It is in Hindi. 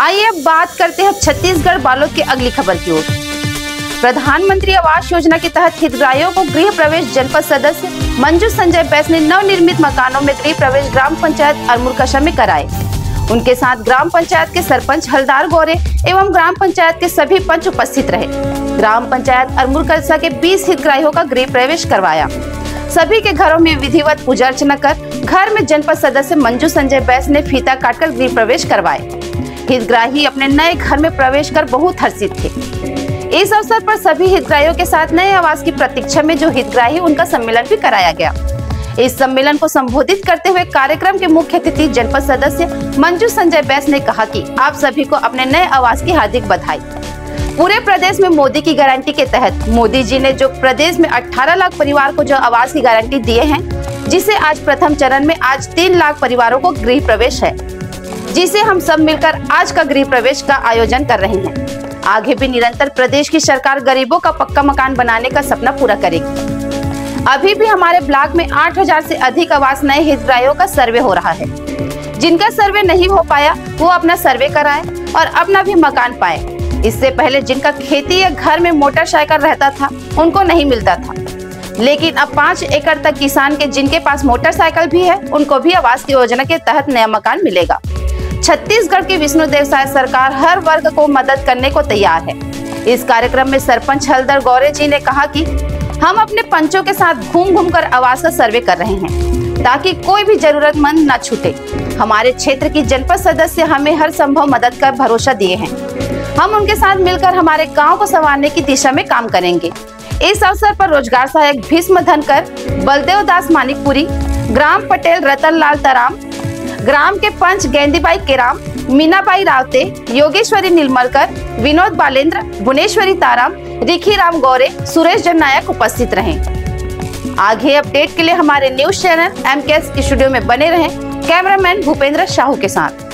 आइए अब बात करते हैं छत्तीसगढ़ बालोद की अगली खबर की ओर। प्रधानमंत्री आवास योजना के तहत हितग्राहियों को गृह प्रवेश जनपद सदस्य मंजू संजय बैस ने नवनिर्मित मकानों में गृह प्रवेश ग्राम पंचायत अरमुरकसा में कराए। उनके साथ ग्राम पंचायत के सरपंच हलदार गौरे एवं ग्राम पंचायत के सभी पंच उपस्थित रहे। ग्राम पंचायत अरमुरकसा के 20 हितग्राहियों का गृह प्रवेश करवाया। सभी के घरों में विधिवत पूजा अर्चना कर घर में जनपद सदस्य मंजू संजय बैस ने फीता काटकर गृह प्रवेश करवाए। हितग्राही अपने नए घर में प्रवेश कर बहुत हर्षित थे। इस अवसर पर सभी हितग्राहियों के साथ नए आवास की प्रतीक्षा में जो हितग्राही उनका सम्मेलन भी कराया गया। इस सम्मेलन को संबोधित करते हुए कार्यक्रम के मुख्य अतिथि जनपद सदस्य मंजू संजय बैस ने कहा कि आप सभी को अपने नए आवास की हार्दिक बधाई। पूरे प्रदेश में मोदी की गारंटी के तहत मोदी जी ने जो प्रदेश में 18 लाख परिवार को जो आवास की गारंटी दिए हैं, जिसे आज प्रथम चरण में आज 3 लाख परिवारों को गृह प्रवेश है, जिसे हम सब मिलकर आज का गृह प्रवेश का आयोजन कर रहे हैं। आगे भी निरंतर प्रदेश की सरकार गरीबों का पक्का मकान बनाने का सपना पूरा करेगी। अभी भी हमारे ब्लॉक में 8000 से अधिक आवास नए हितग्राहियों का सर्वे हो रहा है। जिनका सर्वे नहीं हो पाया वो अपना सर्वे कराए और अपना भी मकान पाए। इससे पहले जिनका खेती या घर में मोटरसाइकिल रहता था उनको नहीं मिलता था, लेकिन अब 5 एकड़ तक किसान के जिनके पास मोटरसाइकिल भी है उनको भी आवास की योजना के तहत नया मकान मिलेगा। छत्तीसगढ़ की विष्णुदेव साय सरकार हर वर्ग को मदद करने को तैयार है। इस कार्यक्रम में सरपंच हलदर गौरे जी ने कहा कि हम अपने पंचों के साथ घूम घूम कर आवास का सर्वे कर रहे हैं ताकि कोई भी जरूरतमंद न छूटे। हमारे क्षेत्र की जनपद सदस्य हमें हर संभव मदद कर भरोसा दिए हैं। हम उनके साथ मिलकर हमारे गांव को संवारने की दिशा में काम करेंगे। इस अवसर पर रोजगार सहायक भीष्म धनकर, बलदेव दास मानिकपुरी, ग्राम पटेल रतन लाल तराम, ग्राम के पंच गेंदीबाई केराम, मीनाबाई रावते, योगेश्वरी नीलमलकर, विनोद बालेंद्र, भुवनेश्वरी ताराम, रिखी राम गौरे, सुरेश जन नायक उपस्थित रहे। आगे अपडेट के लिए हमारे न्यूज चैनल MKS स्टूडियो में बने रहें। कैमरामैन भूपेंद्र साहू के साथ।